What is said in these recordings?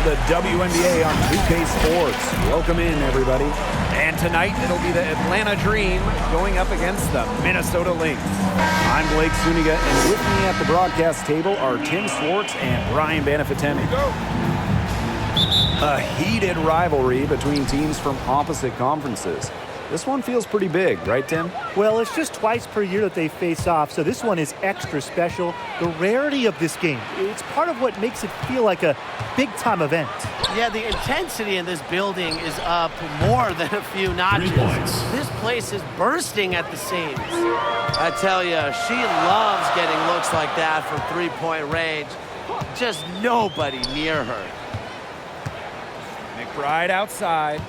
the WNBA on 2K Sports. Welcome in, everybody. And tonight, it'll be the Atlanta Dream going up against the Minnesota Lynx. I'm Blake Suniga, and with me at the broadcast table are Tim Swartz and Brian Banafitemi. A heated rivalry between teams from opposite conferences. This one feels pretty big, right, Tim? Well, it's just twice per year that they face off, so this one is extra special. The rarity of this game, it's part of what makes it feel like a big-time event. Yeah, the intensity in this building is up more than a few notches. This place is bursting at the seams. I tell you, she loves getting looks like that from three-point range. Just nobody near her. McBride outside.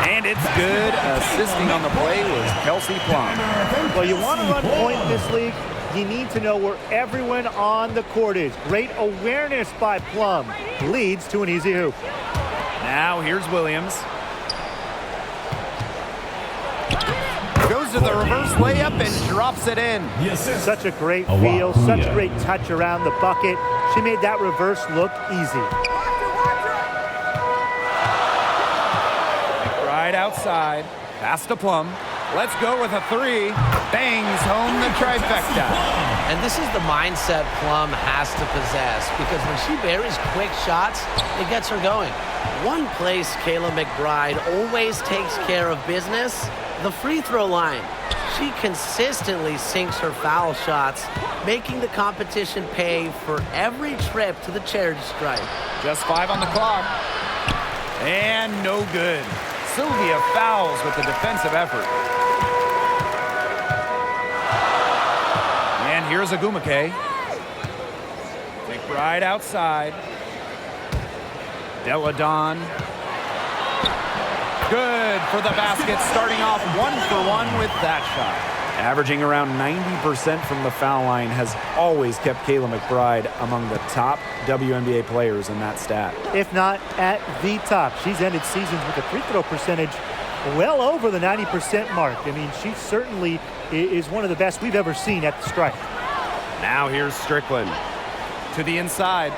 And it's good. Assisting on the play was Kelsey Plum. Well, you want to run point in this league, you need to know where everyone on the court is. Great awareness by Plum. Leads to an easy hoop. Now here's Williams. Goes to the reverse layup and drops it in. Such a great feel, such great touch around the bucket. She made that reverse look easy. Right outside, pass to Plum. Let's go with a three. Bangs home the trifecta. And this is the mindset Plum has to possess, because when she buries quick shots, it gets her going. One place Kayla McBride always takes care of business, the free throw line. She consistently sinks her foul shots, making the competition pay for every trip to the charity stripe. Just 5 on the clock. And no good. Sylvia fouls with the defensive effort. And here's Agumake. McBride outside. Deladon. Good for the basket, starting off 1-for-1 with that shot. Averaging around 90% from the foul line has always kept Kayla McBride among the top WNBA players in that stat. If not at the top. She's ended seasons with a free throw percentage well over the 90% mark. I mean, she certainly is one of the best we've ever seen at the stripe. Now here's Strickland to the inside.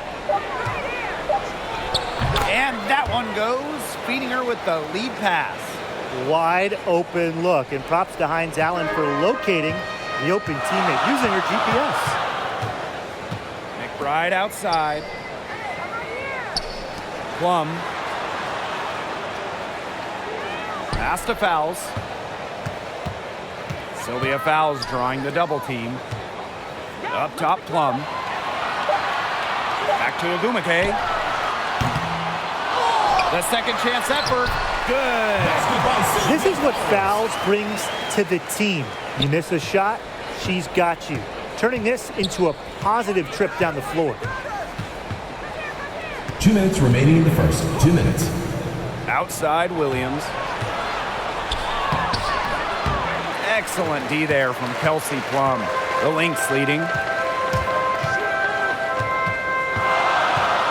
And that one goes, feeding her with the lead pass. Wide open look, and props to Hines Allen for locating the open teammate using her GPS. McBride outside. Plum. Pass to Fouls. Sylvia Fouls drawing the double team. Up top, Plum. Back to Agumake. The second chance effort. Good. This is what Fouls brings to the team. You miss a shot, she's got you. Turning this into a positive trip down the floor. 2 minutes remaining in the first. 2 minutes. Outside Williams. Excellent D there from Kelsey Plum. The Lynx leading.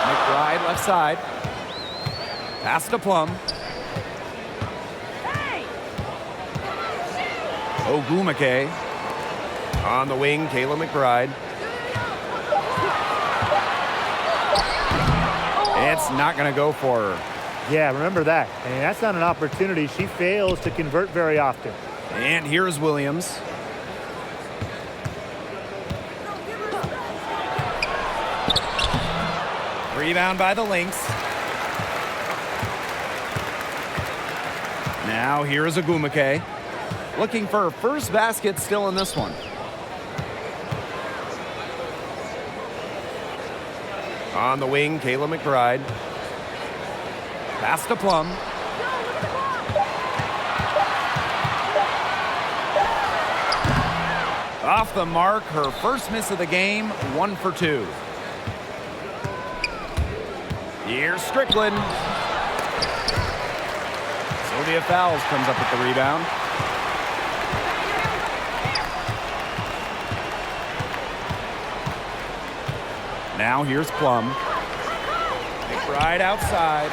McBride left side. Pass to Plum. Ogumake. On the wing, Kayla McBride. It's not going to go for her. Yeah, remember that. And that's not an opportunity she fails to convert very often. And here's Williams. Rebound by the Lynx. Now here's Agumake. Looking for her first basket still in this one. On the wing, Kayla McBride. Pass to Plum. Off the mark, her first miss of the game, 1 for 2. Here's Strickland. Sylvia Fouls comes up with the rebound. Now here's Plum. McBride outside.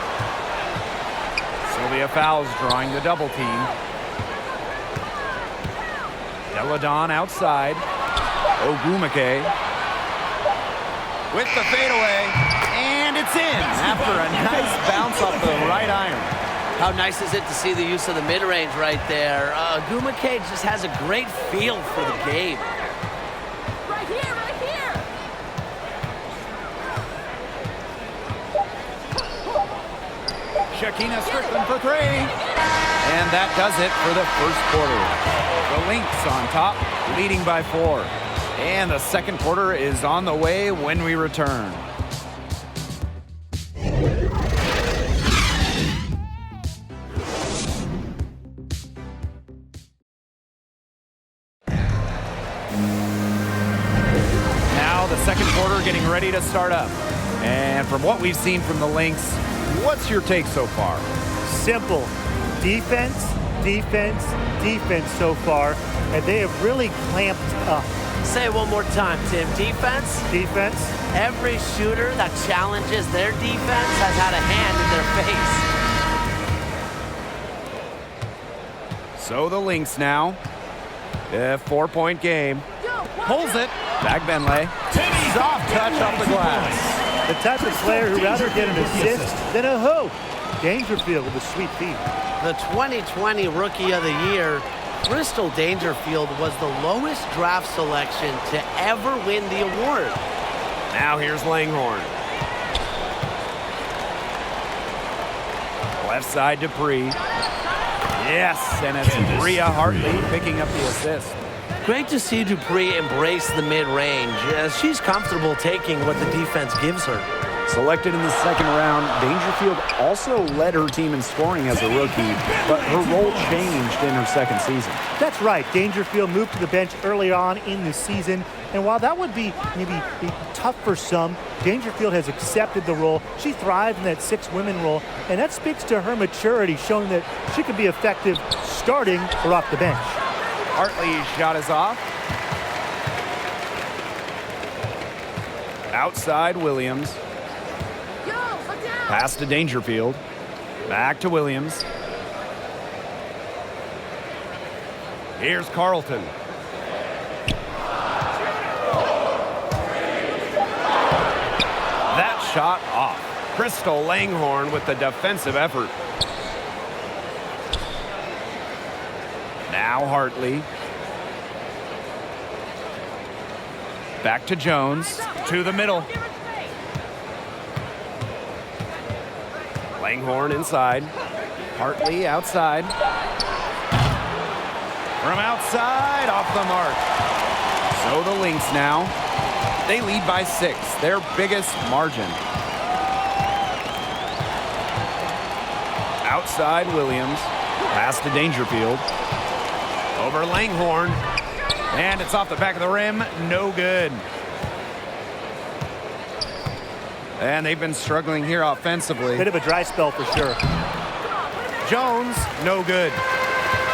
Sylvia Fouls drawing the double team. Deladon outside. Ogumake. with the fadeaway, and it's in after a nice bounce off the right iron. How nice is it to see the use of the mid-range right there? Gumake just has a great feel for the game. Right here, right here. Shakina Strickland for three. And that does it for the first quarter. The Lynx on top, leading by 4. And the second quarter is on the way when we return. Now the second quarter getting ready to start up. And from what we've seen from the Lynx, what's your take so far? Simple. Defense, defense, defense so far, and they have really clamped up. Say it one more time, Tim. Defense? Defense. Every shooter that challenges their defense has had a hand in their face. So the Lynx now, a 4-point game. Pulls it. Back Benley. Soft touch off the glass. The type of player who'd rather get an assist than a hoop. Dangerfield with a sweet feed. The 2020 Rookie of the Year, Crystal Dangerfield was the lowest draft selection to ever win the award. Now here's Langhorne. Left side Dupree. Yes, and it's Bria Hartley picking up the assist. Great to see Dupree embrace the mid-range. She's comfortable taking what the defense gives her. Selected in the second round, Dangerfield also led her team in scoring as a rookie, but her role changed in her second season. That's right. Dangerfield moved to the bench early on in the season, and while that would be maybe tough for some, Dangerfield has accepted the role. She thrived in that 6-women role, and that speaks to her maturity, showing that she can be effective starting or off the bench. Hartley's shot is off. Outside Williams. Pass to Dangerfield. Back to Williams. Here's Carlton. That shot off. Crystal Langhorne with the defensive effort. Now Hartley. Back to Jones. To the middle. Langhorne inside. Hartley outside. From outside, off the mark. So the Lynx now, they lead by 6, their biggest margin. Outside Williams, pass to Dangerfield. Over Langhorne, and it's off the back of the rim, no good. And they've been struggling here offensively. Bit of a dry spell for sure. Jones, no good.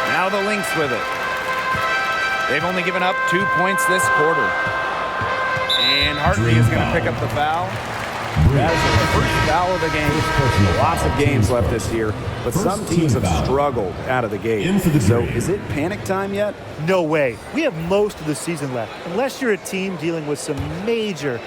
Now the Lynx with it. They've only given up 2 points this quarter. And Hartley is going to pick up the foul. That is the first foul of the game. Lots of games left this year, but some teams have struggled out of the gate. So is it panic time yet? No way. We have most of the season left. Unless you're a team dealing with some major,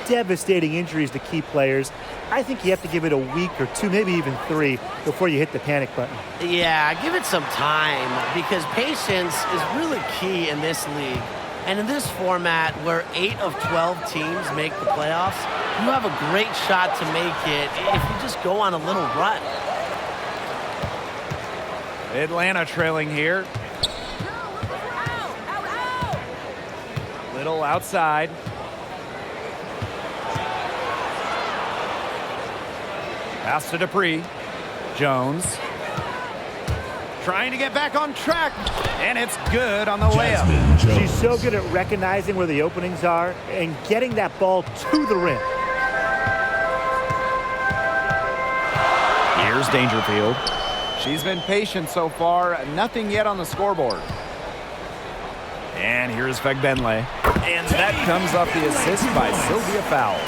devastating injuries to key players, I think you have to give it a week or 2, maybe even 3, before you hit the panic button. Yeah, give it some time, because patience is really key in this league. And in this format where 8 of 12 teams make the playoffs, you have a great shot to make it if you just go on a little run. Atlanta trailing here. Little outside. Pass to Dupree. Jones. Trying to get back on track. And it's good on the layup. She's so good at recognizing where the openings are and getting that ball to the rim. Here's Dangerfield. She's been patient so far. Nothing yet on the scoreboard. And here's Fegbenle. And that comes off the assist by Sylvia Fowles.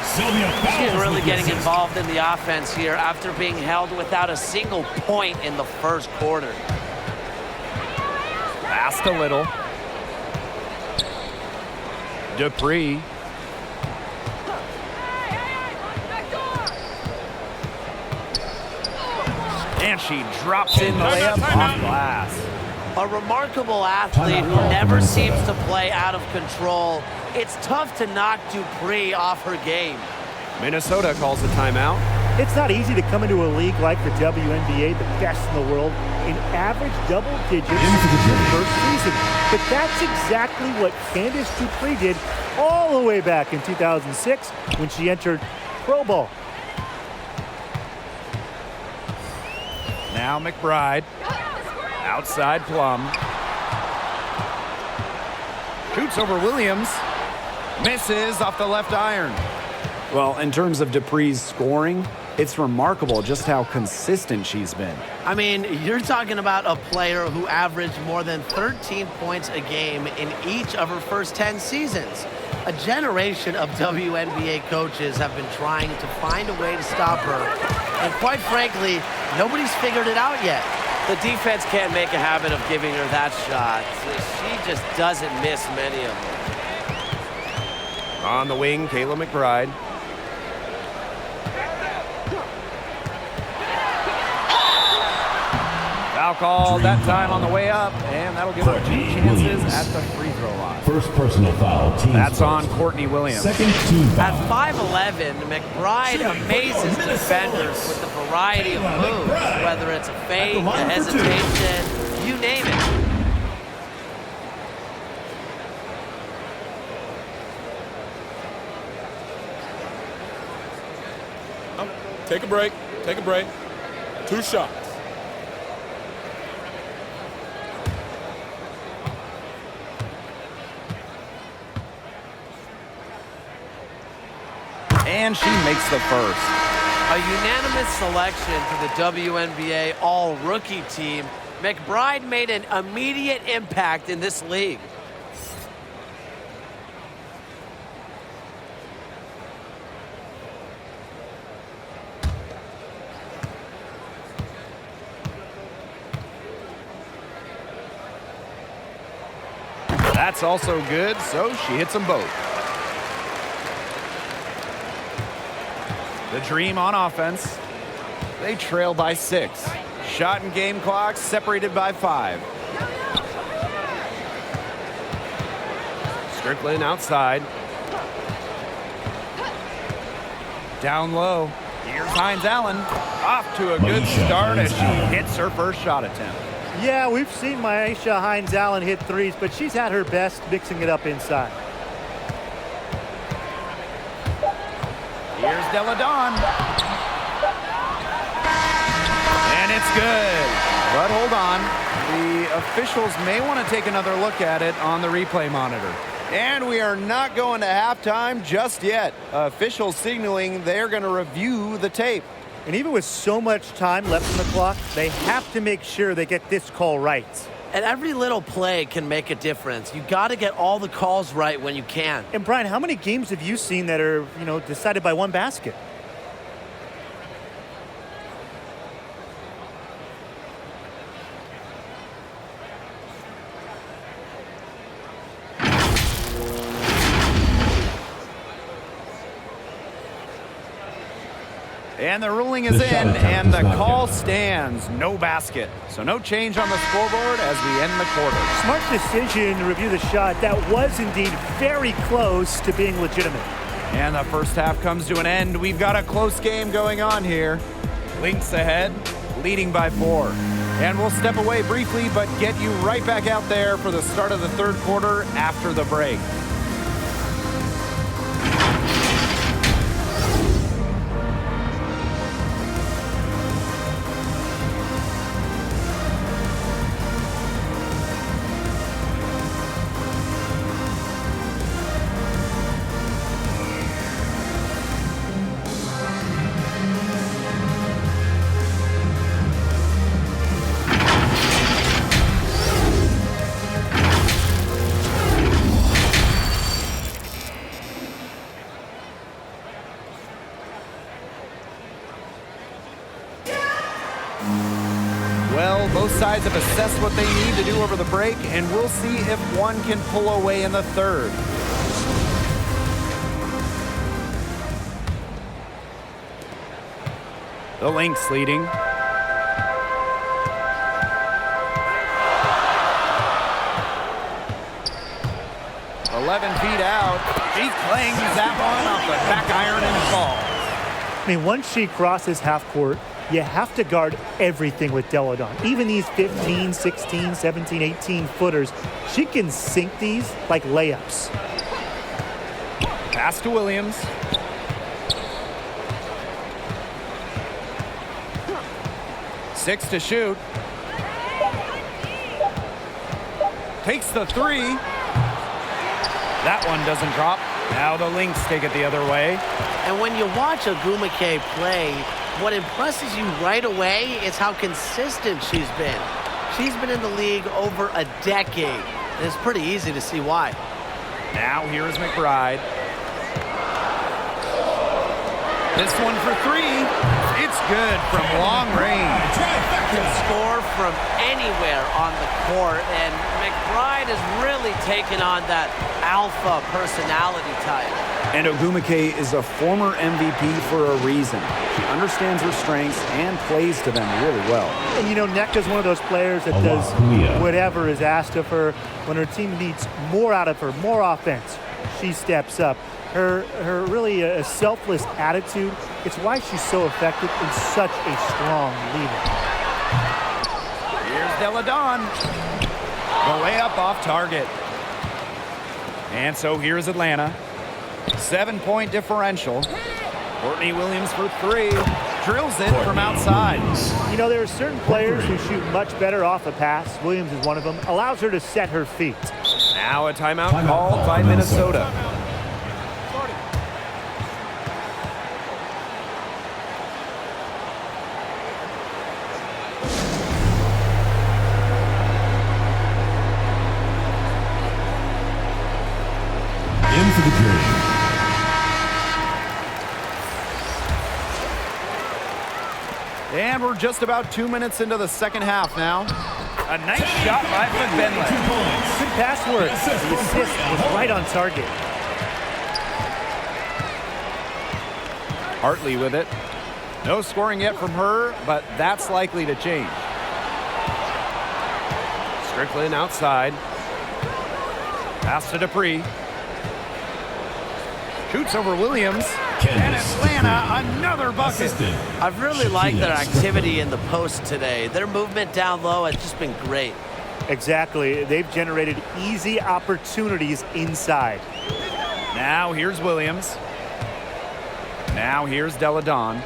She's really getting involved in the offense here after being held without a single point in the first quarter. Pass to Little. And she drops in the layup off glass. A remarkable athlete who never seems to play out of control. It's tough to knock Dupree off her game. Minnesota calls a timeout. It's not easy to come into a league like the WNBA, the best in the world, in average double digits in the first season. But that's exactly what Candace Dupree did all the way back in 2006 when she entered Pro Bowl. Now McBride. Outside Plum. Shoots over Williams. Misses off the left iron. Well, in terms of Dupree's scoring, it's remarkable just how consistent she's been. I mean, you're talking about a player who averaged more than 13 points a game in each of her first 10 seasons. A generation of WNBA coaches have been trying to find a way to stop her. And quite frankly, nobody's figured it out yet. The defense can't make a habit of giving her that shot. She just doesn't miss many of them. On the wing, Kayla McBride. Foul call that time on the way up, and that'll give her 2 chances at the free throw line. First personal foul. Team That's first. on Courtney Williams. Second team foul. At 5'11", McBride amazes defenders with a variety of moves, whether it's a fake, a hesitation, you name it. Take a break. Take a break. 2 shots. And she makes the first. A unanimous selection to the WNBA All-Rookie team. McBride made an immediate impact in this league. That's also good, so she hits them both. The Dream on offense. They trail by 6. Shot and game clock separated by 5. Strickland outside. Down low. Here's Hines Allen. Off to a good start as she hits her first shot attempt. Yeah, we've seen Myisha Hines Allen hit threes, but she's had her best mixing it up inside. Here's Della Dawn. And it's good. But hold on. The officials may want to take another look at it on the replay monitor. And we are not going to halftime just yet. Officials signaling they're going to review the tape. And even with so much time left on the clock, they have to make sure they get this call right. And every little play can make a difference. You got to get all the calls right when you can. And Brian, how many games have you seen that are, decided by one basket? And the ruling is in, and the call stands. No basket. So no change on the scoreboard as we end the quarter. Smart decision to review the shot. That was indeed very close to being legitimate. And the first half comes to an end. We've got a close game going on here. Lynx ahead, leading by 4. And we'll step away briefly, but get you right back out there for the start of the third quarter after the break. Well, both sides have assessed what they need to do over the break, and we'll see if one can pull away in the third. The Lynx leading. 11 feet out. She clangs that one off the back iron and falls. I mean, once she crosses half court, you have to guard everything with Deladon. Even these 15, 16, 17, 18 footers, she can sink these like layups. Pass to Williams. Six to shoot. Takes the three. That one doesn't drop. Now the Lynx take it the other way. And when you watch Ogwumike play, what impresses you right away is how consistent she's been. She's been in the league over a decade, and it's pretty easy to see why. Now here's McBride. This one for three. It's good from long range. Can score from anywhere on the court, and McBride has really taken on that alpha personality type. And Ogwumike is a former MVP for a reason. She understands her strengths and plays to them really well. And you know, Nneka's one of those players that does whatever is asked of her. When her team needs more out of her, more offense, she steps up. Her really a selfless attitude, it's why she's so effective and such a strong leader. Here's Deladon. The layup off target. And so here's Atlanta. 7-point differential. Courtney Williams for three. Drills it from outside. You know, there are certain players who shoot much better off a pass. Williams is one of them. Allows her to set her feet. Now a timeout called by Minnesota. In for the journey. And we're just about 2 minutes into the second half now. A nice shot by McBenley. Good pass work. The assist was right on target. Hartley with it. No scoring yet from her, but that's likely to change. Strickland outside. Pass to Dupree. Shoots over Williams. And Atlanta, another bucket. I've really liked their activity in the post today. Their movement down low has just been great. Exactly. They've generated easy opportunities inside. Now here's Williams. Now here's Deladon.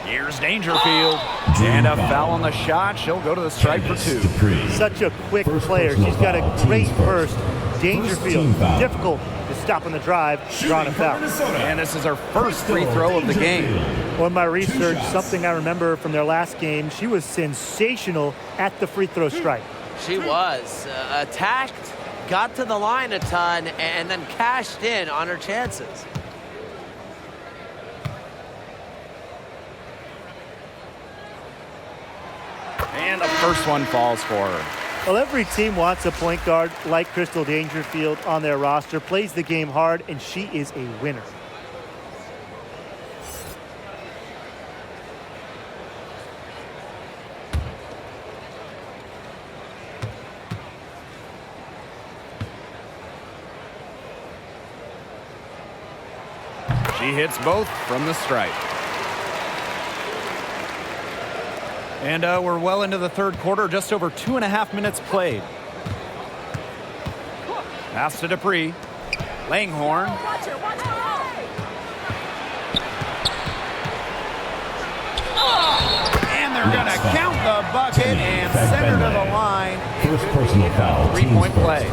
Here's Dangerfield. And a foul on the shot. She'll go to the stripe for two. Such a quick player. She's got a great burst. Dangerfield, difficult to stop on the drive, drawing a foul. And this is her first free throw of the game. On my research, something I remember from their last game, she was sensational at the free throw stripe. She was. Attacked, got to the line a ton, and then cashed in on her chances. And the first one falls for her. Well, every team wants a point guard like Crystal Dangerfield on their roster, plays the game hard, and she is a winner. She hits both from the stripe. And we're well into the third quarter, just over 2.5 minutes played. Pass to Dupree. Langhorn. Watch her, watch her. And they're going to count the bucket and send her to the line. First personal foul. 3-point play.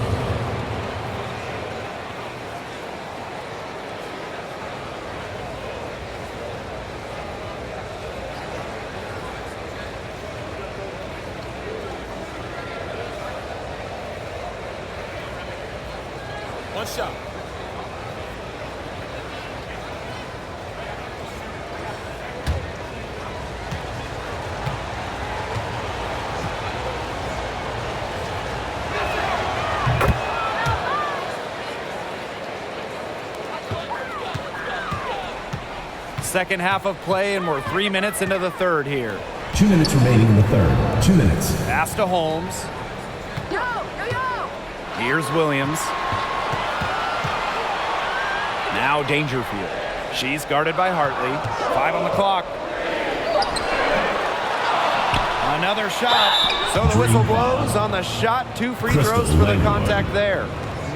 One shot. Second half of play, and we're 3 minutes into the third here. 2 minutes remaining in the third. 2 minutes. Pass to Holmes. Yo, yo, yo. Here's Williams. Now Dangerfield. She's guarded by Hartley. 5 on the clock. Another shot. So the whistle blows on the shot. 2 free throws for the contact there.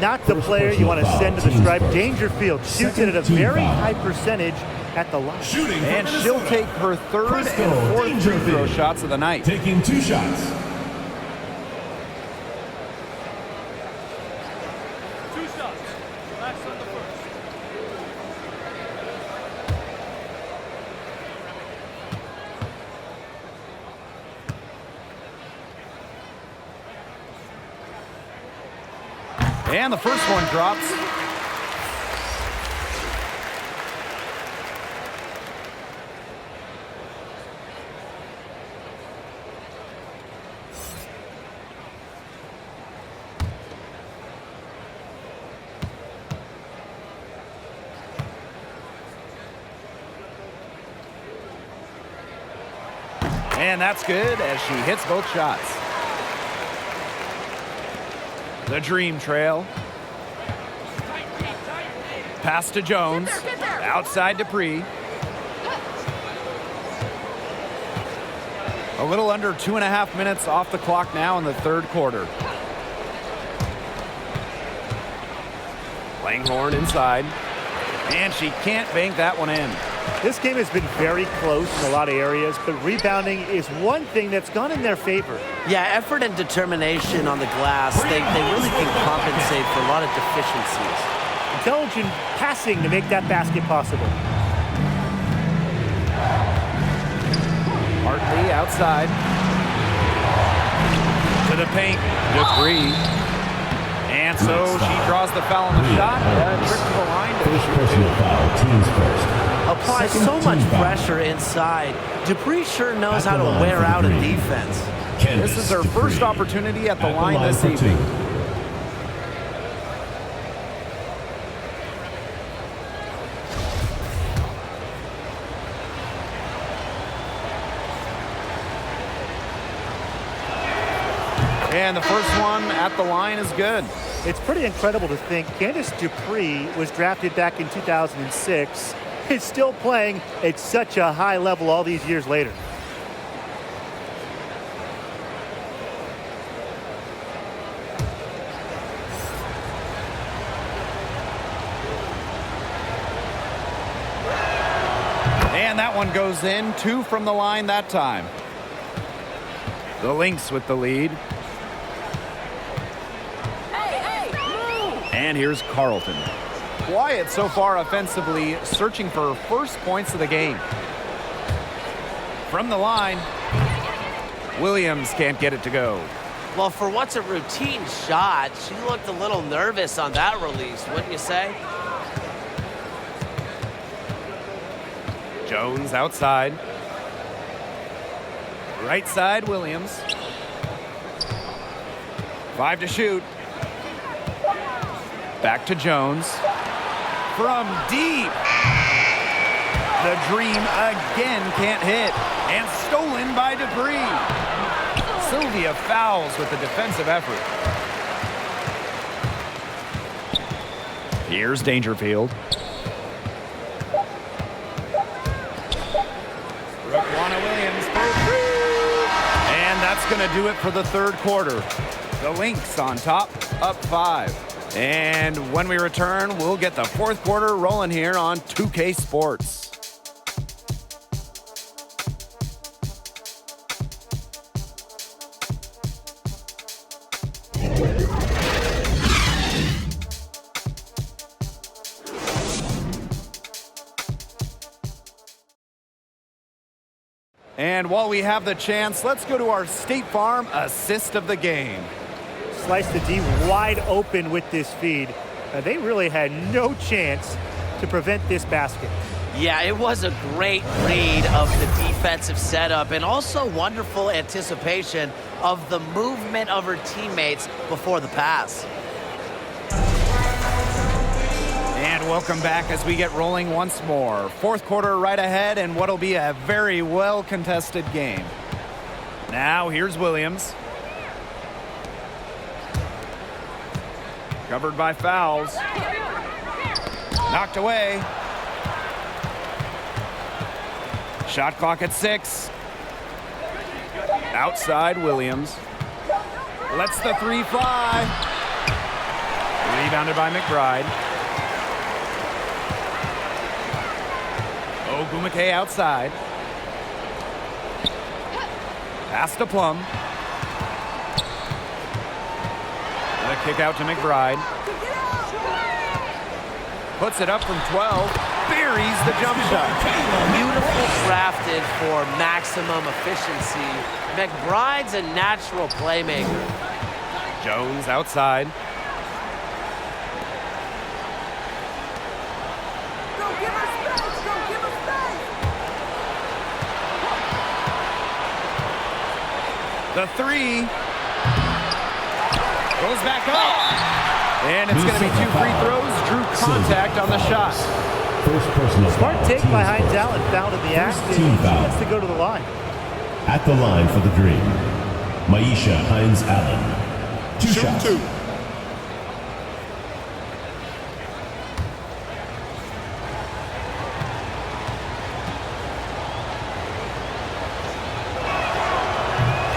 Not the player you want to send to the stripe. Dangerfield shoots it at a very high percentage at the line. And she'll take her 3rd and 4th free throw shots of the night. Taking 2 shots. 2 shots. Last on the first. And the first one drops. And that's good as she hits both shots. The Dream trail. Pass to Jones. Outside Dupree. A little under 2.5 minutes off the clock now in the 3rd quarter. Langhorn inside. And she can't bank that one in. This game has been very close in a lot of areas, but rebounding is one thing that's gone in their favor. Yeah, effort and determination on the glass, they really can compensate for a lot of deficiencies. Intelligent passing to make that basket possible. Hartley outside. To the paint. Dupree. And so she draws the foul on the shot. Trip to the line. First personal foul, teams first. Applies so much pressure inside. Dupree sure knows how to wear out a defense. This is her first opportunity at the line this evening. And the first one at the line is good. It's pretty incredible to think Candace Dupree was drafted back in 2006. Is still playing at such a high level all these years later. And that one goes in. 2 from the line that time. The Lynx with the lead. And here's Carlton. Quiet so far offensively, searching for her first points of the game. From the line, Williams can't get it to go. Well, for what's a routine shot, she looked a little nervous on that release, wouldn't you say? Jones outside. Right side, Williams. 5 to shoot. Back to Jones. From deep. The Dream again can't hit. And stolen by Dupree. Sylvia fouls with the defensive effort. Here's Dangerfield. Raquana Williams for 3. And that's going to do it for the 3rd quarter. The Lynx on top, up 5. And when we return, we'll get the 4th quarter rolling here on 2K Sports. And while we have the chance, let's go to our State Farm assist of the game. Slice the D wide open with this feed. They really had no chance to prevent this basket. Yeah, it was a great read of the defensive setup and also wonderful anticipation of the movement of her teammates before the pass. And welcome back as we get rolling once more. 4th quarter right ahead and what'll be a very well contested game. Now here's Williams. Covered by fouls. Knocked away. Shot clock at 6. Outside Williams. Lets the 3 fly. Rebounded by McBride. Ogumake outside. Pass to Plum. The kick out to McBride. Puts it up from 12. Buries the jump shot. Beautiful crafted for maximum efficiency. McBride's a natural playmaker. Jones outside. Don't give her space! Don't give her space! The 3 goes back up. And it's going to be 2 free throws. Drew contact on the shot. First personal Smart foul, take team by Hines first. Allen, fouled in the act. team She foul. gets to go to the line. At the line for the Dream, Maisha Hines Allen. 2 Shoot shots. 2.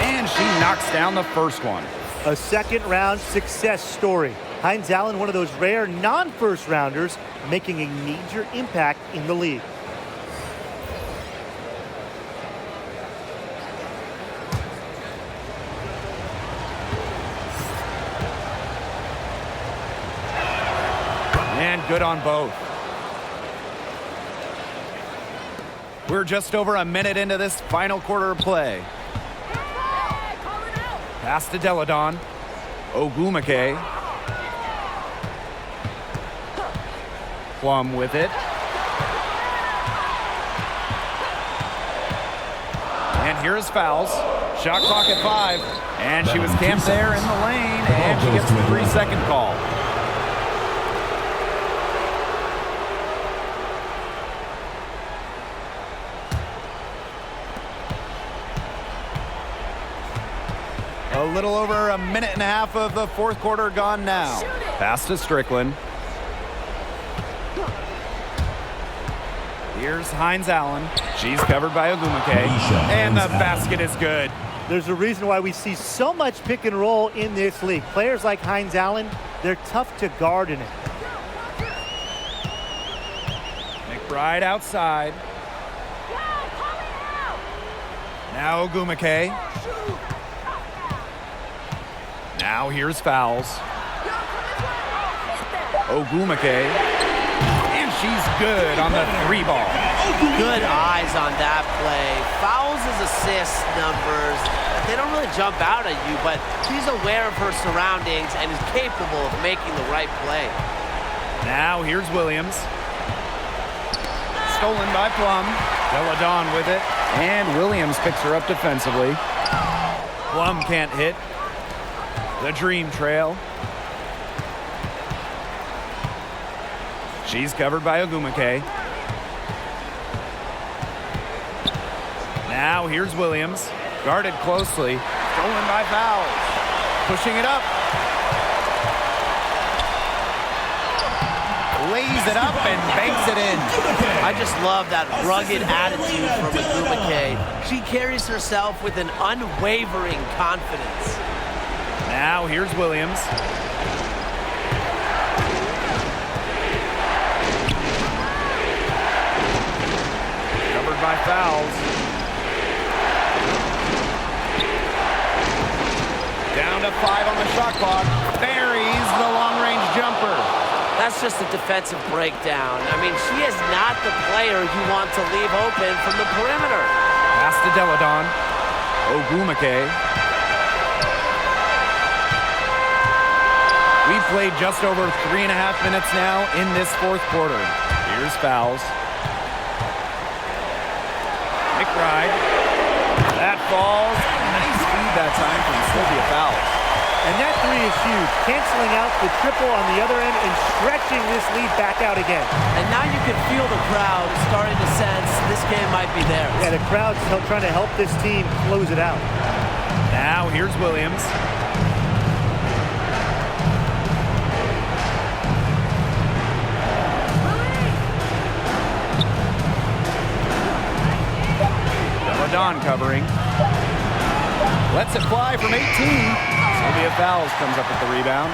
And she knocks down the first one. A second-round success story. Hines Allen, one of those rare non-first rounders, making a major impact in the league. And good on both. We're just over a minute into this final quarter of play. Pass to Deladon. Ogumake. Plum with it. And here's fouls. Shot clock at 5. And she was camped there in the lane. And she gets the 3-second call. A little over a minute and a half of the fourth quarter gone now. Pass to Strickland. Here's Hines Allen. She's covered by Ogumake. And the basket is good. There's a reason why we see so much pick and roll in this league. Players like Hines Allen, they're tough to guard in it. McBride outside. Now Ogumake. Now here's fouls. Ogumake. And she's good on the 3 ball. Good eyes on that play. Fouls as assist numbers, they don't really jump out at you, but she's aware of her surroundings and is capable of making the right play. Now here's Williams. Stolen by Plum. Deladon with it. And Williams picks her up defensively. Plum can't hit. The Dream trail. She's covered by Ogumake. Now here's Williams. Guarded closely. Stolen by fouls. Pushing it up. Lays it up and banks it in. I just love that rugged attitude from Ogumake. She carries herself with an unwavering confidence. Now here's Williams. Covered by fouls. Down to 5 on the shot clock. Buries the long-range jumper. That's just a defensive breakdown. I mean, she is not the player you want to leave open from the perimeter. Pass to Deladon. Ogumake. We've played just over 3.5 minutes now in this fourth quarter. Here's fouls. McBride. That falls. Nice feed that time from Sylvia Fowles. And that 3 is huge, canceling out the triple on the other end and stretching this lead back out again. And now you can feel the crowd starting to sense this game might be theirs. Yeah, the crowd's trying to help this team close it out. Now here's Williams. Dawn covering. Lets it fly from 18. Sylvia Fowles comes up with the rebound.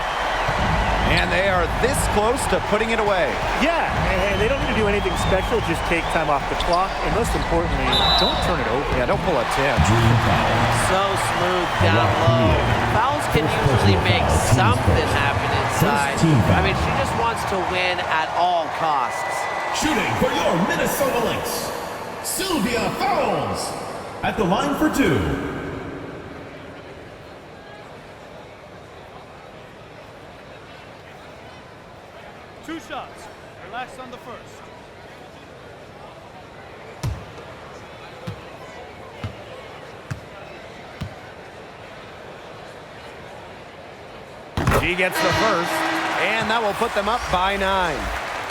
And they are this close to putting it away. Yeah, and they don't need to do anything special. Just take time off the clock. And most importantly, don't turn it over. Yeah, don't pull a tip. So smooth down low. Fouls can usually make something happen inside. I mean, she just wants to win at all costs. Shooting for your Minnesota Lynx, Sylvia Fowles. At the line for two. Two shots. Relax on the first. She gets the first, and that will put them up by 9.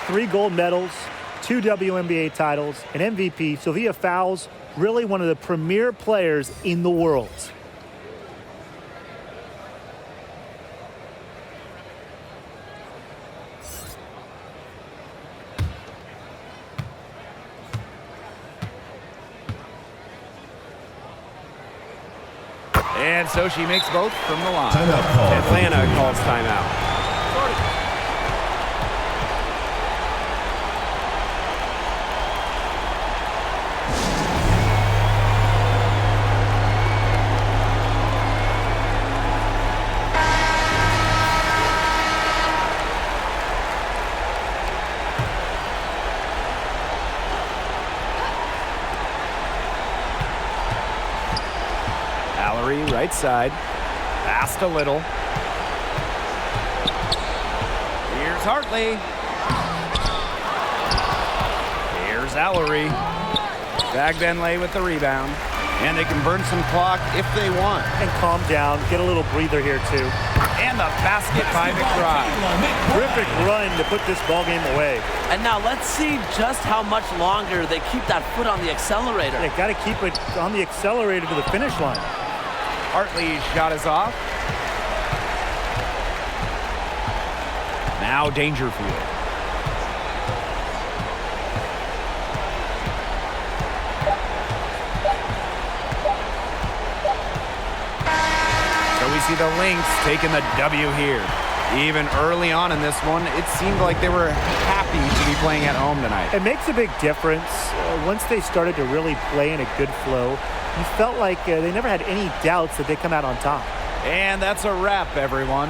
3 gold medals, 2 WNBA titles, an MVP. Sylvia Fowles, really one of the premier players in the world. And so she makes both from the line. Timeout call. Atlanta calls timeout. Right side. Fast a little. Here's Hartley. Here's Allery. Bagbenlay with the rebound. And they can burn some clock if they want. And calm down. Get a little breather here, too. And the basket by McBride. Terrific run to put this ball game away. And now let's see just how much longer they keep that foot on the accelerator. They got to keep it on the accelerator to the finish line. Hartley's shot is off. Now Dangerfield. So we see the Lynx taking the W here. Even early on in this one, it seemed like they were happy to be playing at home tonight. It makes a big difference. Once they started to really play in a good flow, you felt like they never had any doubts that they come out on top. And that's a wrap, everyone.